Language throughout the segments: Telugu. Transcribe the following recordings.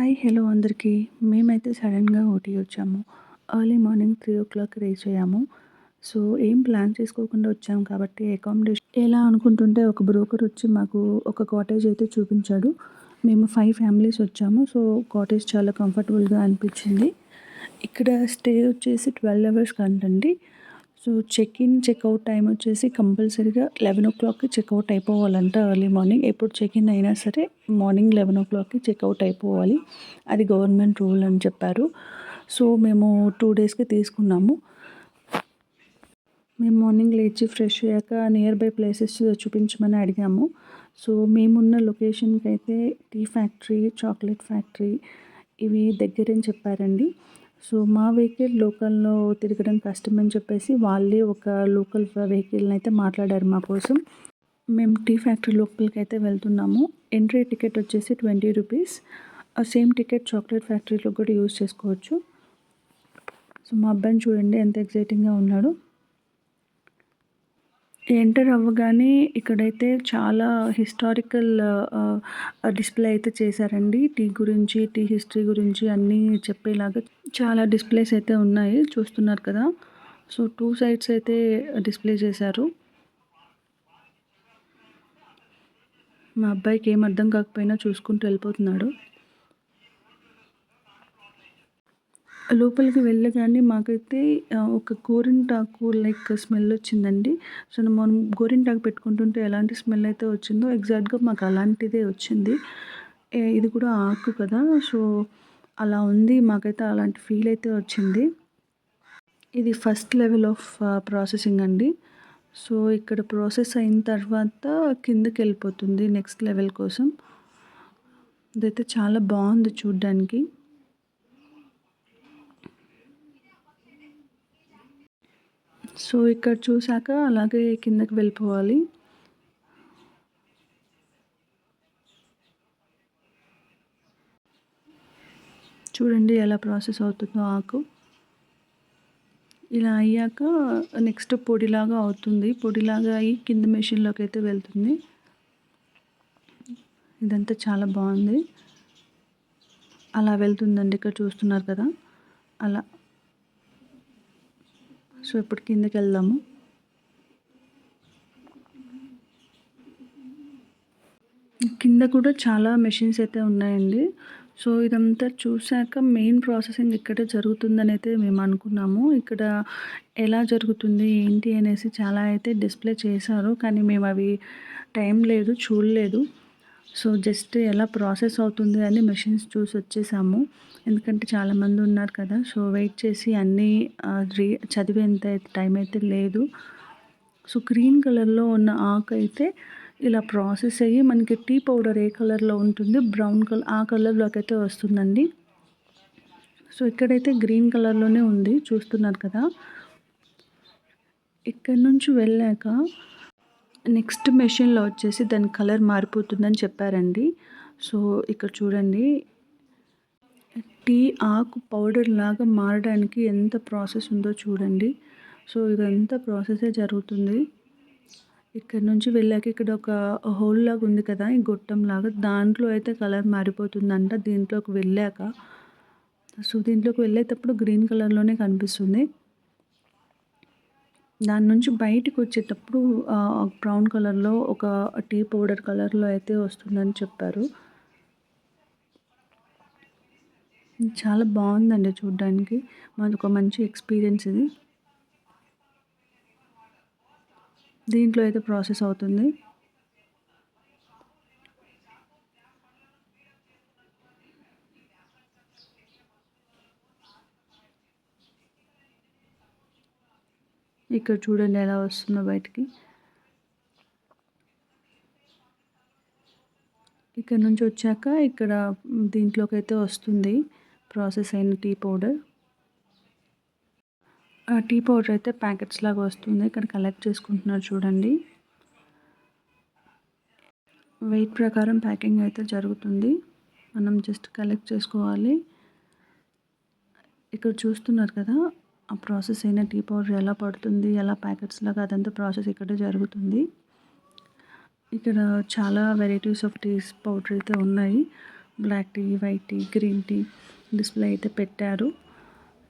హాయ్ హలో అందరికీ. మేమైతే సడన్‌గా ఊటీ వచ్చాము. ఎర్లీ మార్నింగ్ 3:00 రీచ్ అయ్యాము. సో, ఏం ప్లాన్ చేసుకోకుండా వచ్చాం కాబట్టి అకామిడేషన్ ఎలా అనుకుంటుంటే ఒక బ్రోకర్ వచ్చి మాకు ఒక కాటేజ్ అయితే చూపించాడు. మేము 5 ఫ్యామిలీస్ వచ్చాము. సో, కాటేజ్ చాలా కంఫర్టబుల్‌గా అనిపించింది. ఇక్కడ స్టే వచ్చేసి 12 అవర్స్ కంటండి. So, check in, checkout time వచ్చేసి కంపల్సరీగా 11:00కి చెక్‌ఔట్ అయిపోవాలంట ఎర్లీ మార్నింగ్. ఎప్పుడు చెక్ ఇన్ అయినా సరే మార్నింగ్ 11:00కి చెక్‌ఔట్ అయిపోవాలి. అది గవర్నమెంట్ రూల్ అని చెప్పారు. సో, మేము 2 డేస్‌కి తీసుకున్నాము. మేము మార్నింగ్ లేచి ఫ్రెష్ అయ్యాక నియర్ బై ప్లేసెస్ చూపించమని అడిగాము. సో, మేమున్న లొకేషన్‌కి అయితే టీ ఫ్యాక్టరీ, చాక్లెట్ ఫ్యాక్టరీ ఇవి దగ్గరని చెప్పారండి. సో, మా వెహికల్ లోకల్‌లో తిరగడం కష్టమని చెప్పేసి వాళ్ళే ఒక లోకల్ వెహికల్‌ని అయితే మాట్లాడారు మా కోసం. మేము టీ ఫ్యాక్టరీ లోపలికైతే వెళ్తున్నాము. ఎంట్రీ టికెట్ వచ్చేసి ₹20. సేమ్ టికెట్ చాక్లెట్ ఫ్యాక్టరీలో కూడా యూజ్ చేసుకోవచ్చు. సో, మా అబ్బాయిని చూడండి ఎంత ఎక్సైటింగ్‌గా ఉన్నాడో. ఎంటర్ అవ్వగానే ఇక్కడైతే చాలా హిస్టారికల్ డిస్‌ప్లే అయితే చేశారండి. టీ గురించి, టీ హిస్టరీ గురించి అన్నీ చెప్పేలాగా చాలా డిస్‌ప్లేస్ అయితే ఉన్నాయి. చూస్తున్నారు కదా! సో, 2 సైడ్స్ అయితే డిస్‌ప్లే చేశారు. మా అబ్బాయికి ఏం అర్థం కాకపోయినా చూసుకుంటూ వెళ్ళిపోతున్నాడు. లోపలికి వెళ్ళగానే మాకైతే ఒక గోరింటాకు లైక్ స్మెల్ వచ్చిందండి. సో, మనం గోరింటాకు పెట్టుకుంటుంటే ఎలాంటి స్మెల్ అయితే వచ్చిందో ఎగ్జాక్ట్‌గా మాకు అలాంటిదే వచ్చింది. ఇది కూడా ఆకు కదా! సో, అలా ఉంది. మాకైతే అలాంటి ఫీల్ అయితే వచ్చింది. ఇది ఫస్ట్ లెవెల్ ఆఫ్ ప్రాసెసింగ్ అండి. సో, ఇక్కడ ప్రాసెస్ అయిన తర్వాత కిందకెళ్ళిపోతుంది నెక్స్ట్ లెవెల్ కోసం. ఇదైతే చాలా బాగుంది చూడ్డానికి. సో, ఇక్కడ చూసాక అలాగే కిందకి వెళ్ళిపోవాలి. చూడండి ఎలా ప్రాసెస్ అవుతుందో ఆకు. ఇలా అయ్యాక నెక్స్ట్ పొడిలాగా అవుతుంది. పొడిలాగా అయ్యి కింద మెషిన్‌లోకి అయితే వెళ్తుంది. ఇదంతా చాలా బాగుంది. అలా వెళ్తుందండి. ఇక్కడ చూస్తున్నారు కదా! అలా. సో, ఇప్పుడు కిందకెళ్దాము. కింద కూడా చాలా మెషిన్స్ అయితే ఉన్నాయండి. సో, ఇదంతా చూసాక మెయిన్ ప్రాసెసింగ్ ఇక్కడే జరుగుతుందని అయితే మేము అనుకున్నాము. ఇక్కడ ఎలా జరుగుతుంది, ఏంటి అనేసి చాలా అయితే డిస్‌ప్లే చేశారు. కానీ మేము అవి టైం లేదు, చూడలేదు. సో, జస్ట్ ఎలా ప్రాసెస్ అవుతుంది అని మెషిన్స్ చూసి వచ్చేసాము. ఎందుకంటే చాలామంది ఉన్నారు కదా! సో, వెయిట్ చేసి అన్నీ చదివేంత టైం అయితే లేదు. సో, గ్రీన్ కలర్‌లో ఉన్న ఆకైతే ఇలా ప్రాసెస్ అయ్యి మనకి టీ పౌడర్ ఏ కలర్‌లో ఉంటుంది బ్రౌన్ ఆ కలర్‌లోకి అయితే వస్తుందండి. సో, ఇక్కడైతే గ్రీన్ కలర్‌లోనే ఉంది చూస్తున్నారు కదా! ఇక్కడి నుంచి వెళ్ళాక నెక్స్ట్ మెషిన్‌లో వచ్చేసి దాని కలర్ మారిపోతుందని చెప్పారండి. సో, ఇక్కడ చూడండి టీ ఆకు పౌడర్ లాగా మారడానికి ఎంత ప్రాసెస్ ఉందో చూడండి. సో, ఇదంతా ప్రాసెసే జరుగుతుంది. ఇక్కడి నుంచి వెళ్ళాక ఇక్కడ ఒక హోల్ లాగా ఉంది కదా! ఈ గొట్టంలాగా దాంట్లో అయితే కలర్ మారిపోతుందంట దీంట్లోకి వెళ్ళాక. సో, దీంట్లోకి వెళ్ళేటప్పుడు గ్రీన్ కలర్‌లోనే కనిపిస్తుంది. దాని నుంచి బయటికి వచ్చేటప్పుడు బ్రౌన్ కలర్‌లో ఒక టీ పౌడర్ కలర్‌లో అయితే వస్తుందని చెప్పారు. చాలా బాగుందండి చూడ్డానికి. మాదొక మంచి ఎక్స్‌పీరియన్స్ ఇది. దీంట్లో అయితే ప్రాసెస్ అవుతుంది. ఇక్కడ చూడండి ఎలా వస్తుందో బయటికి. ఇక్కడ నుంచి వచ్చాక ఇక్కడ దీంట్లోకైతే వస్తుంది ప్రాసెస్ అయిన టీ పౌడర్. ఆ టీ పౌడర్ అయితే ప్యాకెట్స్ లాగా వస్తుంది. ఇక్కడ కలెక్ట్ చేసుకుంటున్నారు చూడండి. వెయిట్ ప్రకారం ప్యాకింగ్ అయితే జరుగుతుంది. మనం జస్ట్ కలెక్ట్ చేసుకోవాలి. ఇక్కడ చూస్తున్నారు కదా! ఆ ప్రాసెస్ అయిన టీ పౌడర్ ఎలా పడుతుంది, ఎలా ప్యాకెట్స్ లాగా అదంతా ప్రాసెస్ ఇక్కడే జరుగుతుంది. ఇక్కడ చాలా వెరైటీస్ ఆఫ్ టీస్ పౌడర్ అయితే ఉన్నాయి. Black tea, white tea, green tea display అయితే పెట్టారు.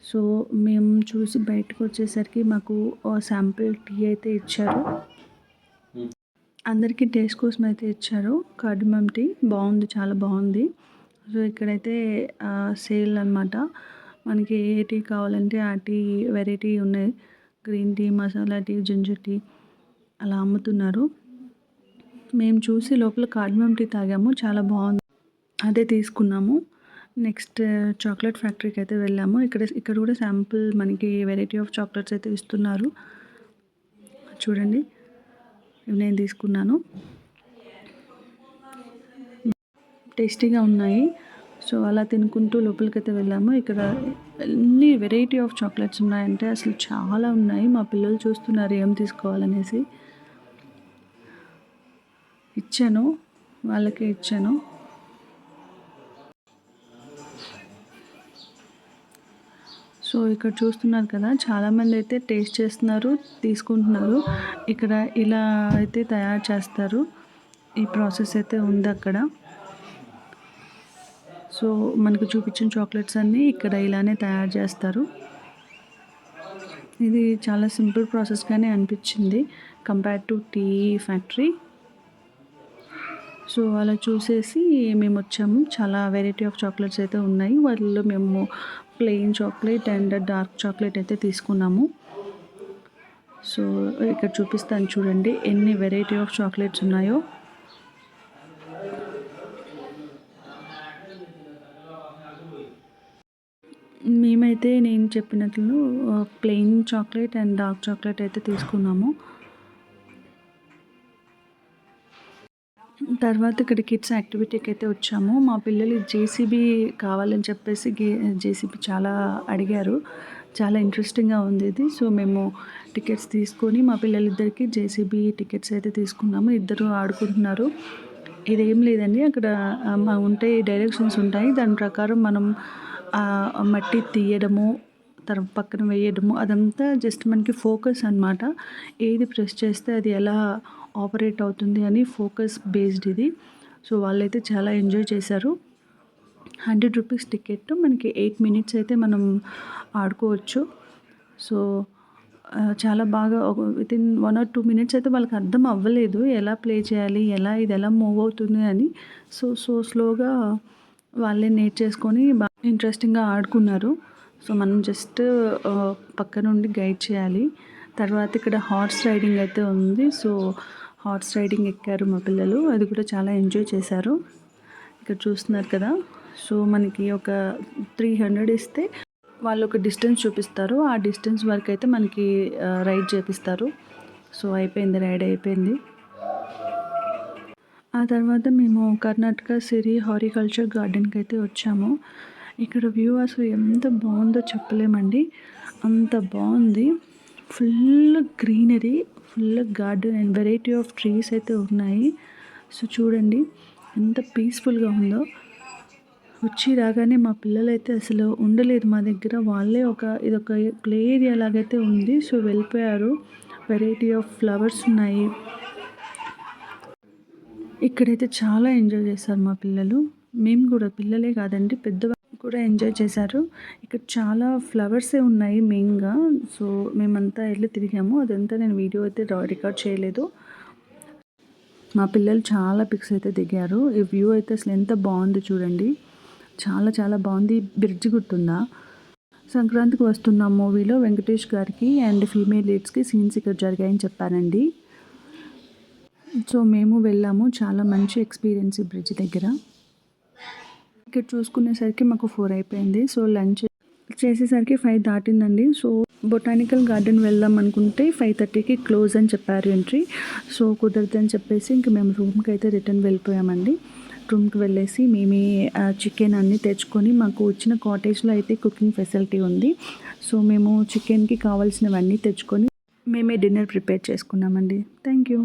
సో మేము చూసి బయటకు వచ్చేసరికి మాకు శాంపిల్ టీ అయితే ఇచ్చారు. అందరికీ టేస్ట్ కోసం అయితే ఇచ్చారు. కార్డమమ్ టీ బాగుంది, చాలా బాగుంది. సో ఇక్కడైతే సేల్ అనమాట. మనకి ఏ టీ కావాలంటే ఆ టీ వెరైటీ ఉన్నాయి. Green tea, masala tea, ginger tea అలా అమ్ముతున్నారు. మేము చూసి లోపల కార్డమమ్ టీ తాగాము, చాలా బాగుంది, అదే తీసుకున్నాము. నెక్స్ట్ చాక్లెట్ ఫ్యాక్టరీకి అయితే వెళ్ళాము. ఇక్కడ కూడా శాంపుల్ మనకి వెరైటీ ఆఫ్ చాక్లెట్స్ అయితే ఇస్తున్నారు. చూడండి, ఇవి నేను తీసుకున్నాను, టేస్టీగా ఉన్నాయి. సో అలా తినుకుంటూ లోపలికైతే వెళ్ళాము. ఇక్కడ ఎన్ని వెరైటీ ఆఫ్ చాక్లెట్స్ ఉన్నాయంటే అసలు చాలా ఉన్నాయి. మా పిల్లలు చూస్తున్నారు ఏం తీసుకోవాలనేసి. ఇచ్చాను, వాళ్ళకే ఇచ్చాను. సో ఇక్కడ చూస్తున్నారు కదా, చాలామంది అయితే టేస్ట్ చేస్తున్నారు, తీసుకుంటున్నారు. ఇక్కడ ఇలా అయితే తయారు చేస్తారు, ఈ ప్రాసెస్ అయితే ఉంది అక్కడ. సో మనకు చూపించిన చాక్లెట్స్ అన్నీ ఇక్కడ ఇలానే తయారు చేస్తారు. ఇది చాలా సింపుల్ ప్రాసెస్గానే అనిపించింది compare to tea factory. So అలా చూసేసి మేము వచ్చాము. చాలా వెరైటీ ఆఫ్ చాక్లెట్స్ అయితే ఉన్నాయి. వాటిల్లో మేము plain chocolate and dark chocolate అయితే తీసుకున్నాము. సో ఇక్కడ చూపిస్తాను చూడండి ఎన్ని వెరైటీ ఆఫ్ చాక్లెట్స్ ఉన్నాయో. మేమైతే నేను చెప్పినట్లు plain chocolate and dark chocolate అయితే తీసుకున్నాము. తర్వాత ఇక్కడ కిడ్స్ యాక్టివిటీకి అయితే వచ్చాము. మా పిల్లలు జేసీబీ కావాలని చెప్పేసి జేసీబీ చాలా అడిగారు. చాలా ఇంట్రెస్టింగ్గా ఉంది ఇది. సో మేము టికెట్స్ తీసుకొని మా పిల్లలిద్దరికి జేసీబీ టికెట్స్ అయితే తీసుకున్నాము. ఇద్దరు ఆడుకుంటున్నారు. ఇదేం లేదండి, అక్కడ ఉంటాయి, డైరెక్షన్స్ ఉంటాయి. దాని ప్రకారం మనం మట్టి తీయడము, తర్వాత పక్కన వేయడము, అదంతా జస్ట్ మనకి ఫోకస్ అనమాట. ఏది ప్రెస్ చేస్తే అది ఎలా ఆపరేట్ అవుతుంది అని ఫోకస్ బేస్డ్ ఇది. సో వాళ్ళైతే చాలా ఎంజాయ్ చేశారు. 100 రూపీస్ టికెట్, మనకి 8 మినిట్స్ అయితే మనం ఆడుకోవచ్చు. సో చాలా బాగా వితిన్ 1 or 2 మినిట్స్ అయితే వాళ్ళకి అర్థం అవ్వలేదు ఎలా ప్లే చేయాలి, ఇది ఎలా మూవ్ అవుతుంది అని. సో స్లోగా వాళ్ళే నేర్చేసుకొని బాగా ఇంట్రెస్టింగ్గా ఆడుకున్నారు. సో మనం జస్ట్ పక్క నుండి గైడ్ చేయాలి. తర్వాత ఇక్కడ హార్స్ రైడింగ్ అయితే ఉంది. సో హార్స్ రైడింగ్ ఎక్కారు మా పిల్లలు, అది కూడా చాలా ఎంజాయ్ చేశారు. ఇక్కడ చూస్తున్నారు కదా. సో మనకి ఒక 300 ఇస్తే వాళ్ళు ఒక డిస్టెన్స్ చూపిస్తారు. ఆ డిస్టెన్స్ వరకు అయితే మనకి రైడ్ చేపిస్తారు. సో అయిపోయింది, రైడ్ అయిపోయింది. ఆ తర్వాత మేము కర్ణాటక సిరి హారికల్చర్ గార్డెన్కి అయితే వచ్చాము. ఇక్కడ వ్యూ అసలు ఎంత బాగుందో చెప్పలేమండి, అంత బాగుంది. Full greenery, full garden and variety of trees అయితే ఉన్నాయి. సో చూడండి ఎంత పీస్ఫుల్గా ఉందో. వచ్చి రాగానే మా పిల్లలైతే అసలు ఉండలేదు మా దగ్గర. వాళ్ళే ఇదొక ప్లే ఏరియా లాగైతే ఉంది. సో వెళ్ళిపోయారు. వెరైటీ ఆఫ్ ఫ్లవర్స్ ఉన్నాయి. ఇక్కడైతే చాలా ఎంజాయ్ చేశారు మా పిల్లలు. మేము కూడా, పిల్లలే కాదండి పెద్దవాళ్ళు కూడా ఎంజాయ్ చేశారు. ఇక్కడ చాలా ఫ్లవర్సే ఉన్నాయి మెయిన్గా. సో మేమంతా వెళ్ళి తిరిగాము. అదంతా నేను వీడియో అయితే రికార్డ్ చేయలేదు. మా పిల్లలు చాలా పిక్స్ అయితే దిగారు. ఈ వ్యూ అయితే అసలు ఎంత బాగుంది చూడండి, చాలా చాలా బాగుంది. బ్రిడ్జ్ గుర్తుందా, సంక్రాంతికి వస్తున్న మూవీలో వెంకటేష్ గారికి అండ్ ఫీమేల్ లీడ్స్కి సీన్స్ ఇక్కడ జరిగాయని చెప్పానండి. సో మేము వెళ్ళాము, చాలా మంచి ఎక్స్పీరియన్స్ ఈ బ్రిడ్జ్ దగ్గర. ఇక్కడ చూసుకునేసరికి మాకు 4 అయిపోయింది. సో లంచ్ చేసేసరికి 5 దాటిందండి. సో బొటానికల్ గార్డెన్ వెళ్దాం అనుకుంటే 5:30కి క్లోజ్ అని చెప్పారు ఎంట్రీ. సో కుదరదని చెప్పేసి ఇంక మేము రూమ్కి అయితే రిటర్న్ వెళ్ళిపోయామండి. రూమ్కి వెళ్ళేసి మేమే చికెన్ అన్నీ తెచ్చుకొని, మాకు వచ్చిన కాటేజ్లో అయితే కుకింగ్ ఫెసిలిటీ ఉంది. సో మేము చికెన్కి కావాల్సినవన్నీ తెచ్చుకొని మేమే డిన్నర్ ప్రిపేర్ చేసుకున్నామండి. Thank you.